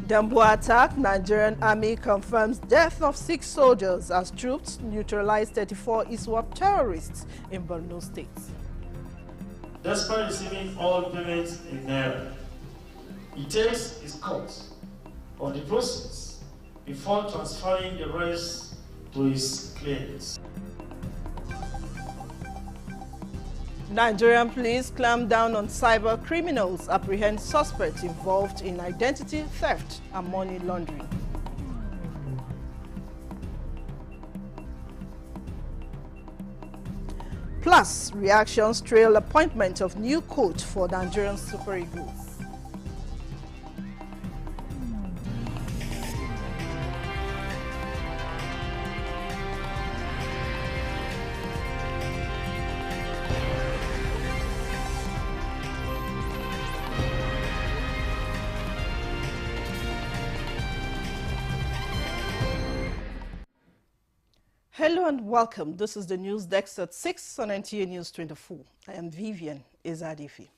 Dambuwa attack, Nigerian army confirms death of 6 soldiers as troops neutralized 34 ISWAP terrorists in Borno State. Despite receiving all payments in naira, he takes his cut of the proceeds before transferring the rest to his claimants. Nigerian police clamp down on cyber criminals, apprehend suspects involved in identity theft and money laundering. Plus, reactions trail appointment of new coach for Nigerian Super Eagles. Hello and welcome. This is the news desk at 6 on NTA News 24. I am Vivian Izadifi.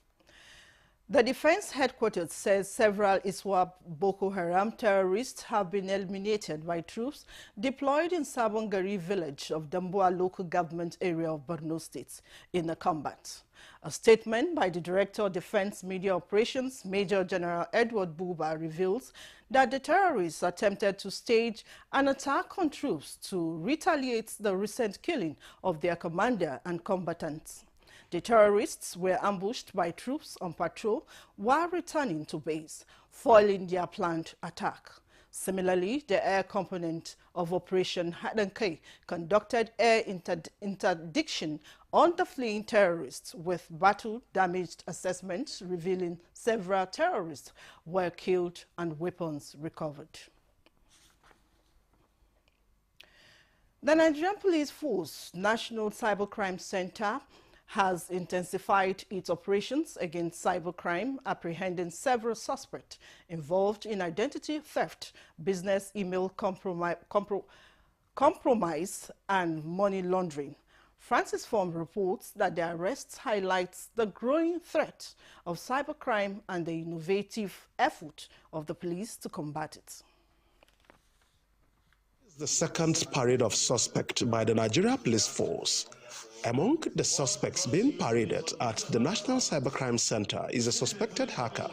The Defense Headquarters says several ISWAP Boko Haram terrorists have been eliminated by troops deployed in Sabongari village of Dambuwa local government area of Borno State in the combat. A statement by the Director of Defense Media Operations, Major General Edward Buba, reveals that the terrorists attempted to stage an attack on troops to retaliate the recent killing of their commander and combatants. The terrorists were ambushed by troops on patrol while returning to base, foiling their planned attack. Similarly, the air component of Operation Hadankai conducted air interdiction on the fleeing terrorists with battle-damaged assessments revealing several terrorists were killed and weapons recovered. The Nigerian Police Force National Cybercrime Center has intensified its operations against cybercrime, apprehending several suspects involved in identity theft, business email compromise, and money laundering. Francis Form reports that the arrests highlights the growing threat of cybercrime and the innovative effort of the police to combat it. The second parade of suspects by the Nigeria Police Force. Among the suspects being paraded at the National Cybercrime Center is a suspected hacker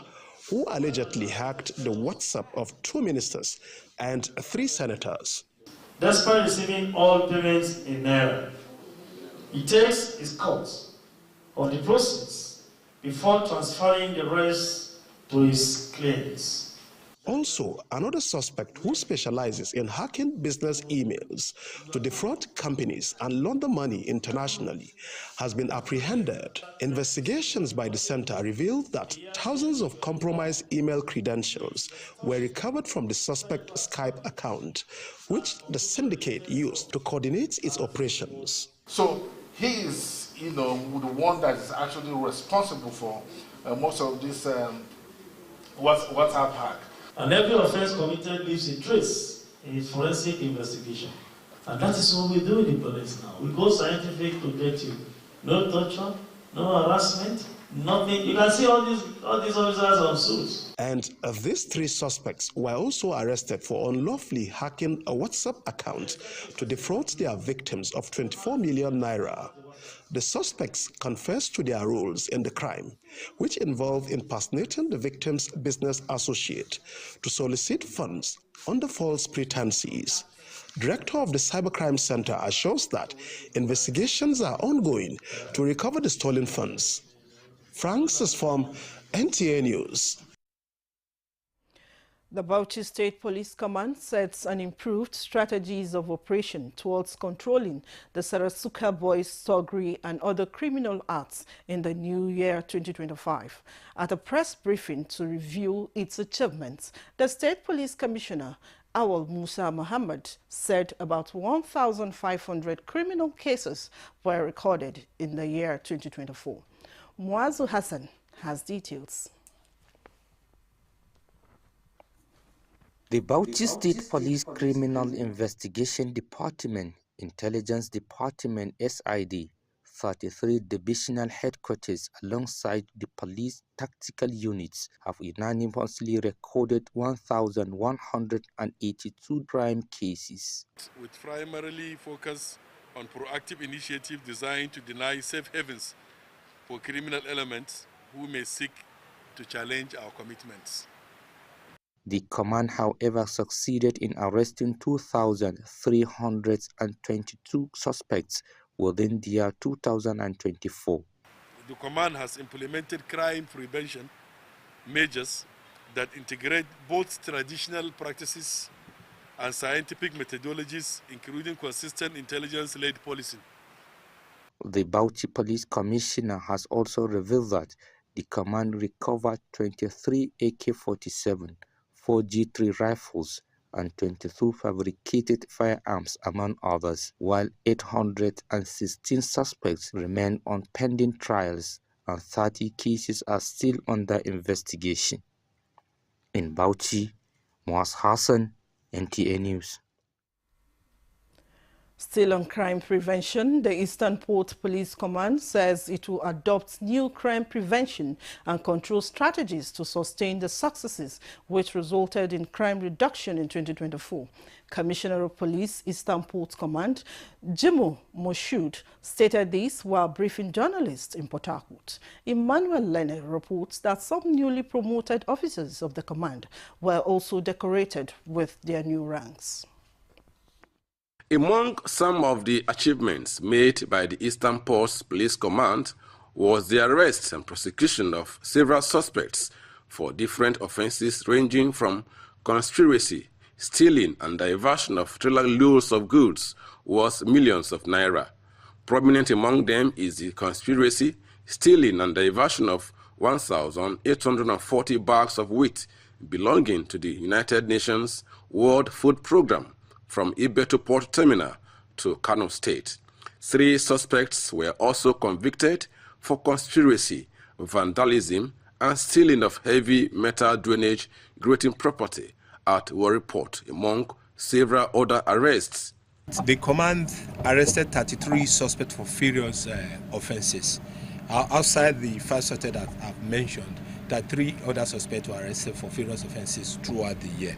who allegedly hacked the WhatsApp of 2 ministers and 3 senators. Despite receiving all payments in naira, he takes his cut of the proceeds before transferring the rest to his claimants. Also, another suspect who specializes in hacking business emails to defraud companies and launder money internationally has been apprehended. Investigations by the center revealed that thousands of compromised email credentials were recovered from the suspect Skype account, which the syndicate used to coordinate its operations. So he is, the one that is actually responsible for most of this WhatsApp hack. And every offense committed leaves a trace in his forensic investigation. And that is what we do in the police now. We go scientific to get you. No torture, no harassment, nothing. You can see all these officers on suits. And these 3 suspects were also arrested for unlawfully hacking a WhatsApp account to defraud their victims of 24 million naira. The suspects confessed to their roles in the crime, which involved impersonating the victim's business associate to solicit funds under false pretenses. Director of the Cybercrime Center assures that investigations are ongoing to recover the stolen funds. Francis from NTA News. The Bauchi State Police Command sets an improved strategies of operation towards controlling the Sarasuka boys, Sogri, and other criminal acts in the new year 2025. At a press briefing to review its achievements, the State Police Commissioner, Awal Musa Muhammad, said about 1,500 criminal cases were recorded in the year 2024. Muazu Hassan has details. The Bauchi State Police Criminal Investigation Department, Intelligence Department SID, 33 divisional headquarters alongside the police tactical units have unanimously recorded 1,182 crime cases. With primarily focus on proactive initiatives designed to deny safe havens for criminal elements who may seek to challenge our commitments. The command, however, succeeded in arresting 2,322 suspects within the year 2024. The command has implemented crime prevention measures that integrate both traditional practices and scientific methodologies, including consistent intelligence-led policing. The Bauchi Police Commissioner has also revealed that the command recovered 23 AK-47, 4 G3 rifles, and 22 fabricated firearms, among others, while 816 suspects remain on pending trials and 30 cases are still under investigation. In Bauchi, Muaz Hassan, NTA News. Still on crime prevention, the Eastern Port Police Command says it will adopt new crime prevention and control strategies to sustain the successes which resulted in crime reduction in 2024. Commissioner of Police, Eastern Port Command, Jimo Moshood, stated this while briefing journalists in Port Harcourt. Emmanuel Lene reports that some newly promoted officers of the command were also decorated with their new ranks. Among some of the achievements made by the Eastern Port Police Command was the arrest and prosecution of several suspects for different offenses ranging from conspiracy, stealing and diversion of trailer loads of goods worth millions of naira. Prominent among them is the conspiracy, stealing and diversion of 1,840 bags of wheat belonging to the United Nations World Food Programme from Ibeto Port Terminal to Kano State. 3 suspects were also convicted for conspiracy, vandalism, and stealing of heavy metal drainage grating property at Warri Port, among several other arrests. The command arrested 33 suspects for various offenses. Outside the first suspect that I've mentioned, that 3 other suspects were arrested for various offenses throughout the year.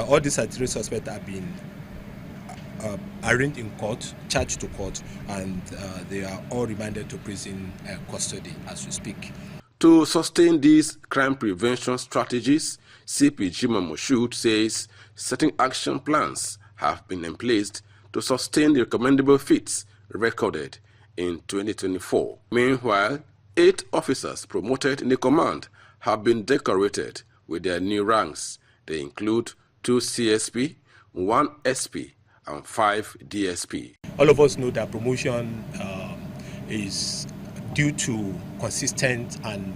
All these 3 suspects have been arraigned in court, charged to court, and they are all remanded to prison custody as we speak. To sustain these crime prevention strategies, CP Jimo Moshood says certain action plans have been in place to sustain the recommendable feats recorded in 2024. Meanwhile, 8 officers promoted in the command have been decorated with their new ranks. They include 2 CSP, 1 SP, and 5 DSP. All of us know that promotion is due to consistent and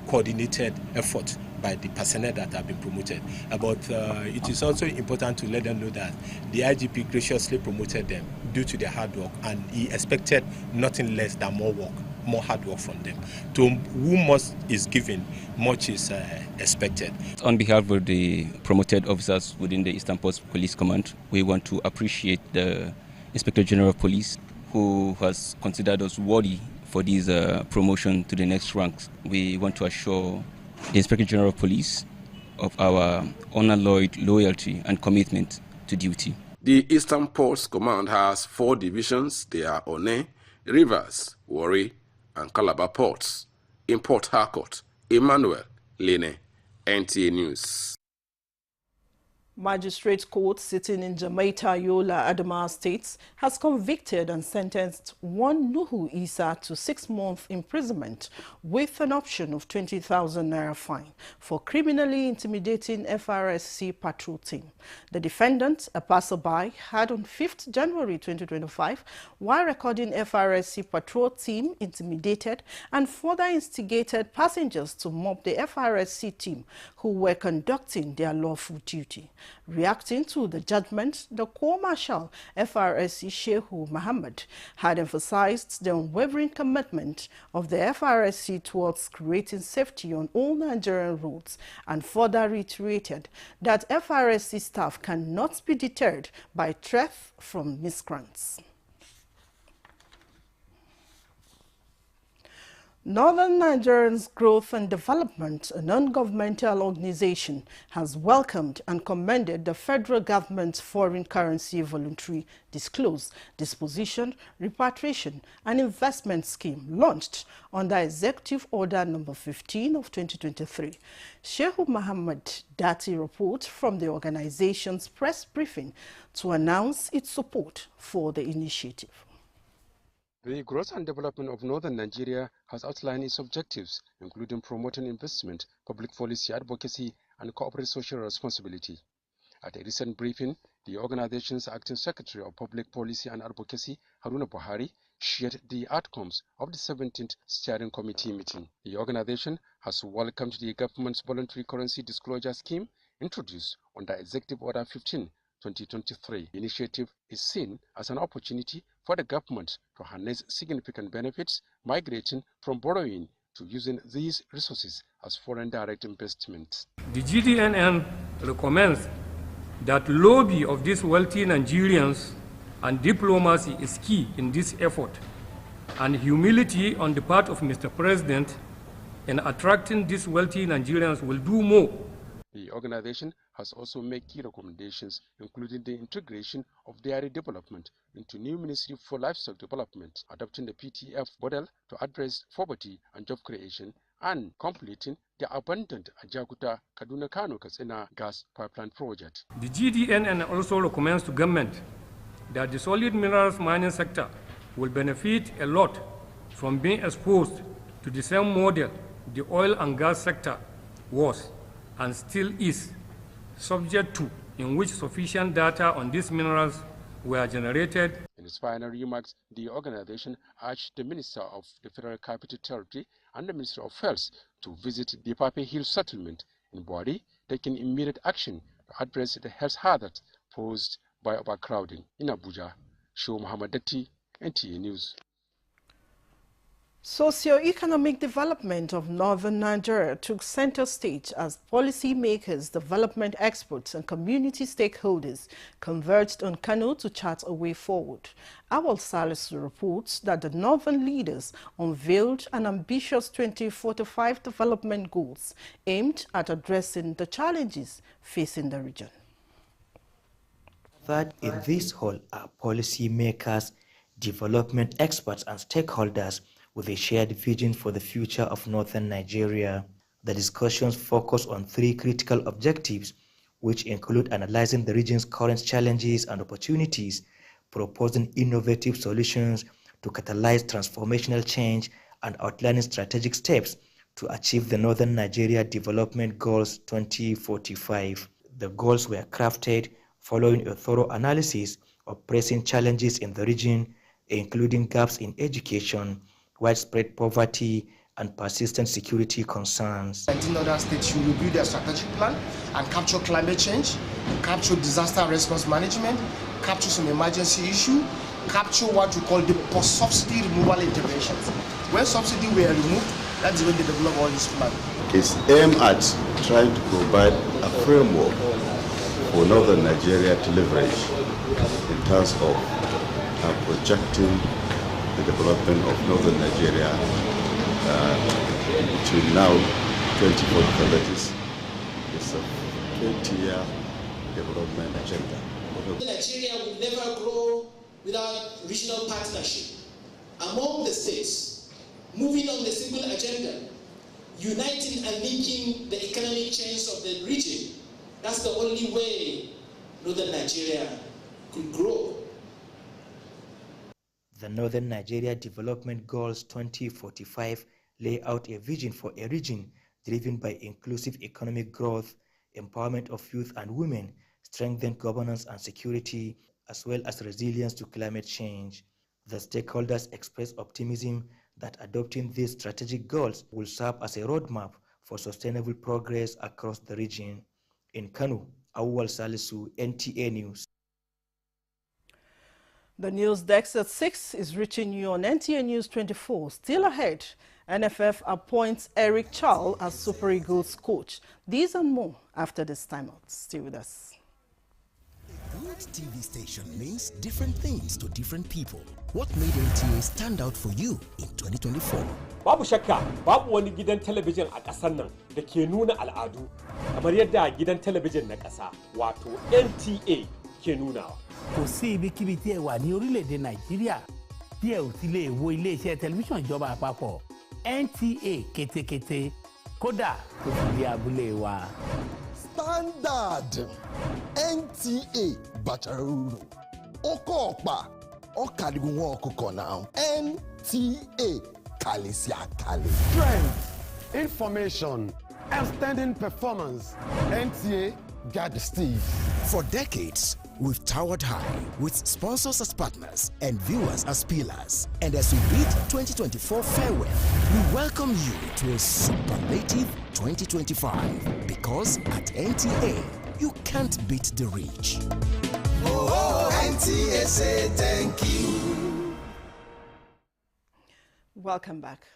coordinated effort by the personnel that have been promoted. But it is also important to let them know that the IGP graciously promoted them due to their hard work, and he expected nothing less than more work, more hard work from them. To whom much is given, much is expected. On behalf of the promoted officers within the Eastern Port Police Command, we want to appreciate the Inspector General of Police, who has considered us worthy for this promotion to the next ranks. We want to assure the Inspector General of Police of our unalloyed loyalty and commitment to duty. The Eastern Ports Command has 4 divisions. They are One, Rivers, Warri, and Calabar Ports. In Port Harcourt, Emmanuel Lene, NTA News. Magistrate Court sitting in Jamaica, Yola, Adamawa States has convicted and sentenced one Nuhu Isa to 6 months imprisonment with an option of 20,000 naira fine for criminally intimidating FRSC patrol team. The defendant, a passerby, had on 5th January 2025, while recording FRSC patrol team, intimidated and further instigated passengers to mob the FRSC team who were conducting their lawful duty. Reacting to the judgment, the Co-Marshal FRSC Shehu Muhammad had emphasized the unwavering commitment of the FRSC towards creating safety on all Nigerian roads and further reiterated that FRSC staff cannot be deterred by threats from miscreants. Northern Nigerians Growth and Development, a non-governmental organization, has welcomed and commended the federal government's foreign currency voluntary disclose, disposition, repatriation and investment scheme launched under Executive Order No. 15 of 2023. Shehu Muhammad Dati reports from the organization's press briefing to announce its support for the initiative. The Growth and Development of Northern Nigeria has outlined its objectives, including promoting investment, public policy advocacy, and corporate social responsibility. At a recent briefing, the organization's acting secretary of public policy and advocacy, Haruna Buhari, shared the outcomes of the 17th steering committee meeting. The organization has welcomed the government's voluntary currency disclosure scheme introduced under Executive Order 15, 2023. The initiative is seen as an opportunity for the government to harness significant benefits migrating from borrowing to using these resources as foreign direct investments. The GDNN recommends that lobby of these wealthy Nigerians and diplomacy is key in this effort, and humility on the part of Mr. President in attracting these wealthy Nigerians will do more. The organization has also made key recommendations, including the integration of dairy development into new Ministry for Livestock Development, adopting the PTF model to address poverty and job creation, and completing the abundant Ajakuta Kaduna Kano Katsina gas pipeline project. The GDNN also recommends to government that the solid minerals mining sector will benefit a lot from being exposed to the same model the oil and gas sector was and still is subject to, in which sufficient data on these minerals were generated. In its final remarks, the organization urged the Minister of the Federal Capital Territory and the Minister of Health to visit the Pape Hill settlement in Buari, taking immediate action to address the health hazard posed by overcrowding. In Abuja, Shehu Muhammad Dati, NTA News. Socio-economic development of northern Nigeria took center stage as policymakers, development experts and community stakeholders converged on Kano to chart a way forward. Awal Salisu reports that the northern leaders unveiled an ambitious 2045 development goals aimed at addressing the challenges facing the region. That in this hall are policymakers, development experts and stakeholders with a shared vision for the future of northern Nigeria. The discussions focus on three critical objectives, which include analyzing the region's current challenges and opportunities, proposing innovative solutions to catalyze transformational change, and outlining strategic steps to achieve the Northern Nigeria Development Goals 2045. The goals were crafted following a thorough analysis of pressing challenges in the region, including gaps in education, widespread poverty, and persistent security concerns. 19 other states should review their strategic plan and capture climate change, capture disaster response management, capture some emergency issue, capture what we call the post-subsidy removal interventions. When subsidy were removed, that's when they develop all this plan. It's aimed at trying to provide a framework for northern Nigeria to leverage in terms of projecting the development of northern Nigeria to now 2045. That is, it's a 20-year development agenda. Nigeria will never grow without regional partnership among the states, moving on the single agenda, uniting and linking the economic chains of the region. That's the only way northern Nigeria could grow. The Northern Nigeria Development Goals 2045 lay out a vision for a region driven by inclusive economic growth, empowerment of youth and women, strengthened governance and security, as well as resilience to climate change. The stakeholders express optimism that adopting these strategic goals will serve as a roadmap for sustainable progress across the region. In Kano, Awal Salisu, NTA News. The news desk at 6 is reaching you on NTA News 24. Still ahead, NFF appoints Eric Charles as Super Eagles coach. These and more after this timeout. Stay with us. good TV station means different things to different people. What made NTA stand out for you in 2024? Babu shakka, babu wani gidan talabijin a ƙasar nan da ke nuna al'adu kamar yadda gidan talabijin na ƙasa wato NTA ke nunawa. Kò sí ibikíbi tí ẹ wà ní orílẹ̀-èdè Nàìjíríà tí ẹ ò ti lè wo ilé-iṣẹ́ tẹlifíṣàn ìjọba àpapọ̀ NTA kétékété kódà kò sì dé abúlé wa. Standard NTA Bacharuru Okopa Okadigunwo Okoko now NTA Kalisia Kali. Strength, information, outstanding performance. NTA got the steez. For decades, we've towered high with sponsors as partners and viewers as pillars. And as we bid 2024 farewell, we welcome you to a superlative 2025. Because at NTA, you can't beat the reach. NTA say thank you. Welcome back.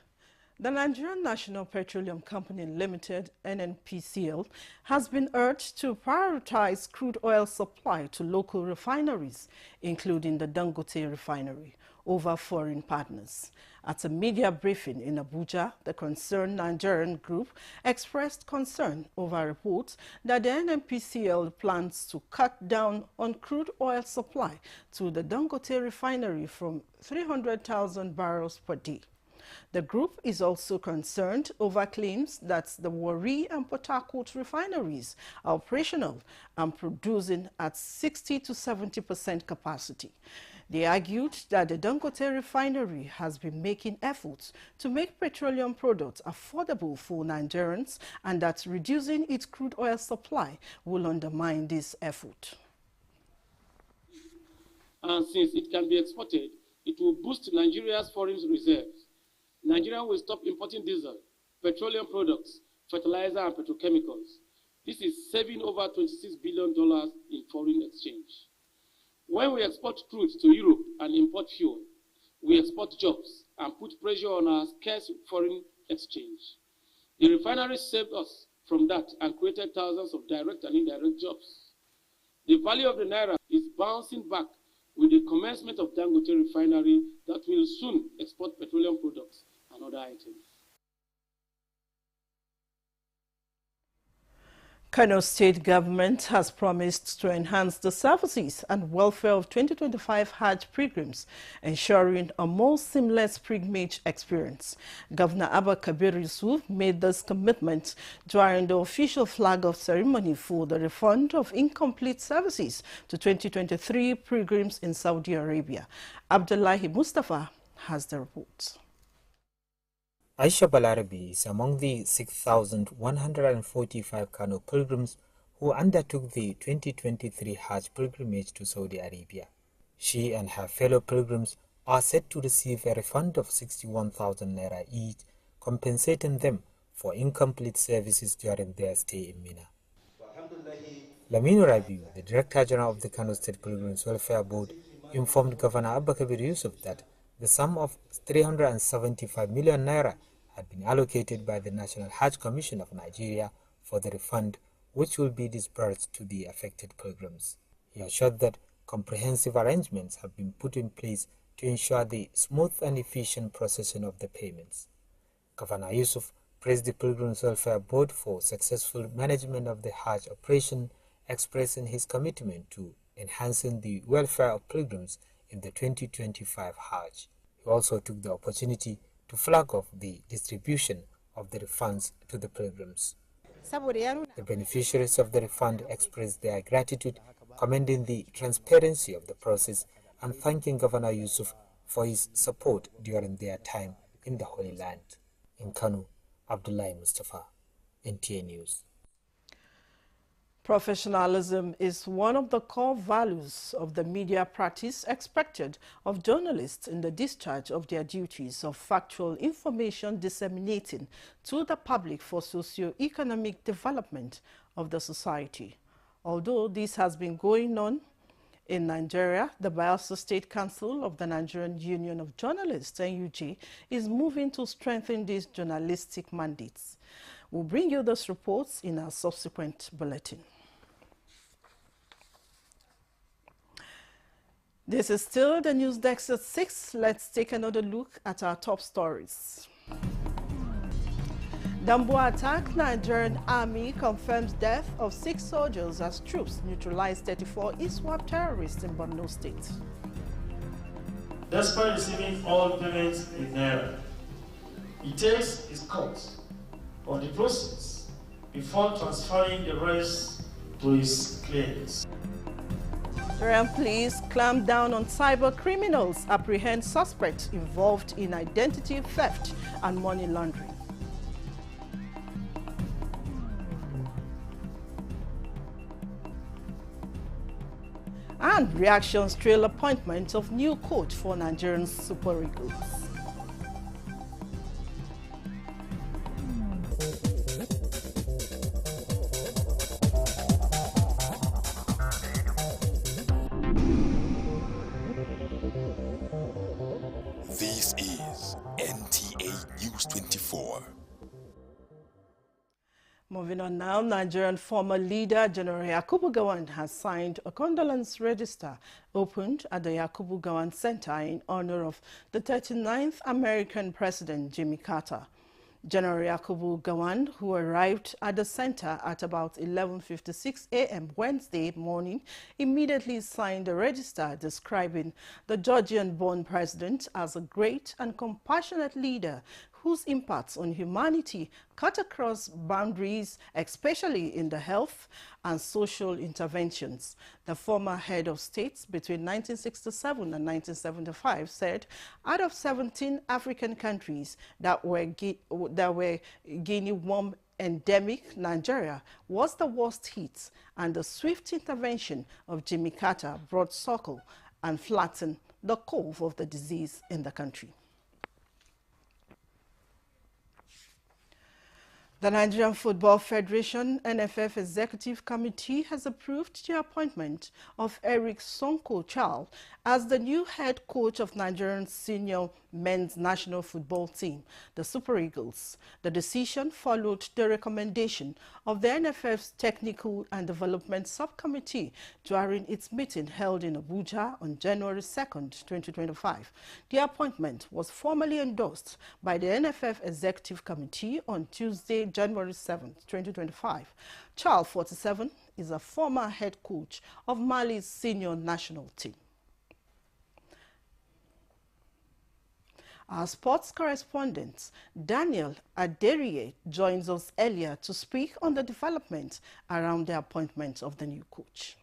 The Nigerian National Petroleum Company Limited, NNPCL, has been urged to prioritize crude oil supply to local refineries, including the Dangote refinery, over foreign partners. At a media briefing in Abuja, the concerned Nigerian group expressed concern over reports that the NNPCL plans to cut down on crude oil supply to the Dangote refinery from 300,000 barrels per day. The group is also concerned over claims that the Warri and Port Harcourt refineries are operational and producing at 60 to 70% capacity. They argued that the Dangote refinery has been making efforts to make petroleum products affordable for Nigerians and that reducing its crude oil supply will undermine this effort. And since it can be exported, it will boost Nigeria's foreign reserves. Nigeria will stop importing diesel, petroleum products, fertilizer, and petrochemicals. This is saving over $26 billion in foreign exchange. When we export crude to Europe and import fuel, we export jobs and put pressure on our scarce foreign exchange. The refinery saved us from that and created thousands of direct and indirect jobs. The value of the Naira is bouncing back with the commencement of Dangote refinery that will soon export petroleum products and other items. Kano State government has promised to enhance the services and welfare of 2025 Hajj pilgrims, ensuring a more seamless pilgrimage experience. Governor Abba Kabir Yusuf made this commitment during the official flag-off ceremony for the refund of incomplete services to 2023 pilgrims in Saudi Arabia. Abdullahi Mustafa has the report. Aisha Balarabi is among the 6,145 Kano pilgrims who undertook the 2023 Hajj pilgrimage to Saudi Arabia. She and her fellow pilgrims are set to receive a refund of 61,000 Naira each, compensating them for incomplete services during their stay in Mina. Laminu Rabiu, the Director General of the Kano State Pilgrims Welfare Board, informed Governor Abba Kabir Yusuf that the sum of 375 million Naira had been allocated by the National Hajj Commission of Nigeria for the refund, which will be disbursed to the affected pilgrims. He assured that comprehensive arrangements have been put in place to ensure the smooth and efficient processing of the payments. Governor Yusuf praised the Pilgrims Welfare Board for successful management of the Hajj operation, expressing his commitment to enhancing the welfare of pilgrims in the 2025 Hajj. He also took the opportunity to flag off the distribution of the refunds to the pilgrims. The beneficiaries of the refund expressed their gratitude, commending the transparency of the process and thanking Governor Yusuf for his support during their time in the Holy Land. In Kano, Abdullahi Mustafa, NTA News. Professionalism is one of the core values of the media practice expected of journalists in the discharge of their duties of factual information disseminating to the public for socio-economic development of the society. Although this has been going on in Nigeria, the Bayelsa State Council of the Nigerian Union of Journalists, NUJ, is moving to strengthen these journalistic mandates. We'll bring you those reports in our subsequent bulletin. This is still the news desk at 6. Let's take another look at our top stories. Dambuwa attack. Nigerian army confirms death of 6 soldiers as troops neutralized 34 ISWAP terrorists in Borno State. Despite receiving all payments in Naira, he takes his cut of the proceeds before transferring the rest to his clients. Nigerian police clamp down on cyber criminals, apprehend suspects involved in identity theft and money laundering. And reactions trail appointment of new coach for Nigerian Super Eagles. This is NTA News 24. Moving on now, Nigerian former leader General Yakubu Gowon has signed a condolence register opened at the Yakubu Gowon Center in honor of the 39th American President Jimmy Carter. General Yakubu Gowon, who arrived at the center at about 11:56 a.m. Wednesday morning, immediately signed a register describing the Georgian-born president as a great and compassionate leader whose impacts on humanity cut across boundaries, especially in the health and social interventions. The former head of state between 1967 and 1975 said out of 17 African countries that were guinea worm endemic, Nigeria was the worst hit, and the swift intervention of Jimmy Carter brought succor and flattened the curve of the disease in the country. The Nigerian Football Federation NFF Executive Committee has approved the appointment of Eric Sonko Chal as the new head coach of Nigerian senior men's national football team, the Super Eagles. The decision followed the recommendation of the NFF's Technical and Development Subcommittee during its meeting held in Abuja on January 2nd, 2025. The appointment was formally endorsed by the NFF Executive Committee on Tuesday, January 7th, 2025. Charles, 47, is a former head coach of Mali's senior national team. Our sports correspondent, Daniel Aderie, joins us earlier to speak on the development around the appointment of the new coach.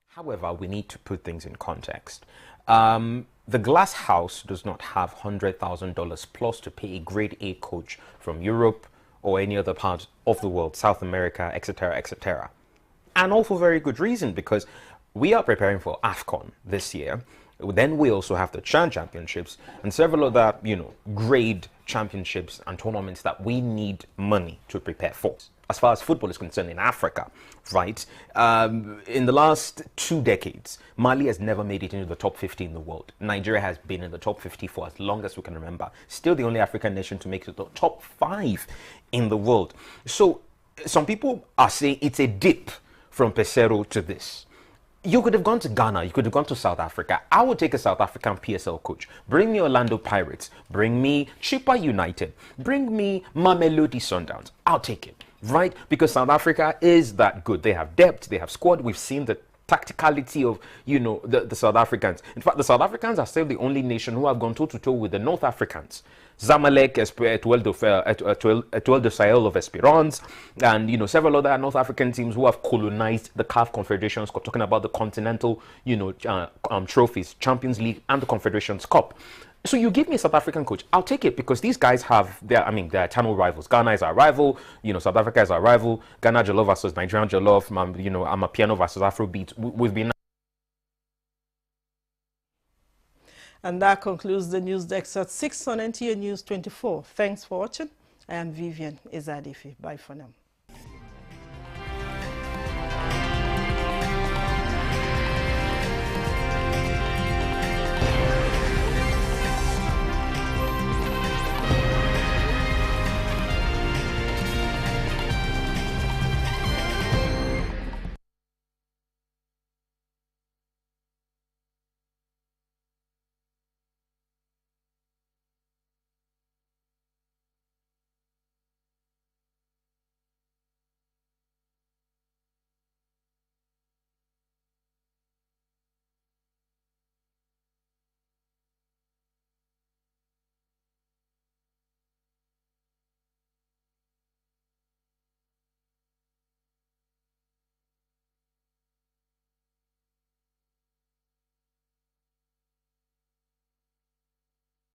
However, we need to put things in context. The Glass House does not have $100,000 plus to pay a grade A coach from Europe or any other part of the world, South America, etc., etc. And all for very good reason, because we are preparing for AFCON this year. Then we also have the CHAN championships and several other, grade championships and tournaments that we need money to prepare for. As far as football is concerned in Africa, right? In the last 2 decades, Mali has never made it into the top 50 in the world. Nigeria has been in the top 50 for as long as we can remember. Still the only African nation to make it to the top 5 in the world. So some people are saying it's a dip from Pesero to this. You could have gone to Ghana, you could have gone to South Africa. I would take a South African PSL coach. Bring me Orlando Pirates, bring me Chippa United, bring me Mamelodi Sundowns. I'll take it, right? Because South Africa is that good. They have depth, they have squad. We've seen the tacticality of, the South Africans. In fact, the South Africans are still the only nation who have gone toe-to-toe with the North Africans. Zamalek, Etoile de Sahel of Espérance, and several other North African teams who have colonized the CAF Confederations, talking about the continental, trophies, Champions League, and the Confederations Cup. So you give me a South African coach, I'll take it, because these guys have their eternal rivals. Ghana is our rival, South Africa is our rival. Ghana Jollof versus Nigerian Jollof, Amapiano versus Afrobeat. We've been. And that concludes the news desk at 6 on NTA News 24. Thanks for watching. I am Vivian Izadifi. Bye for now.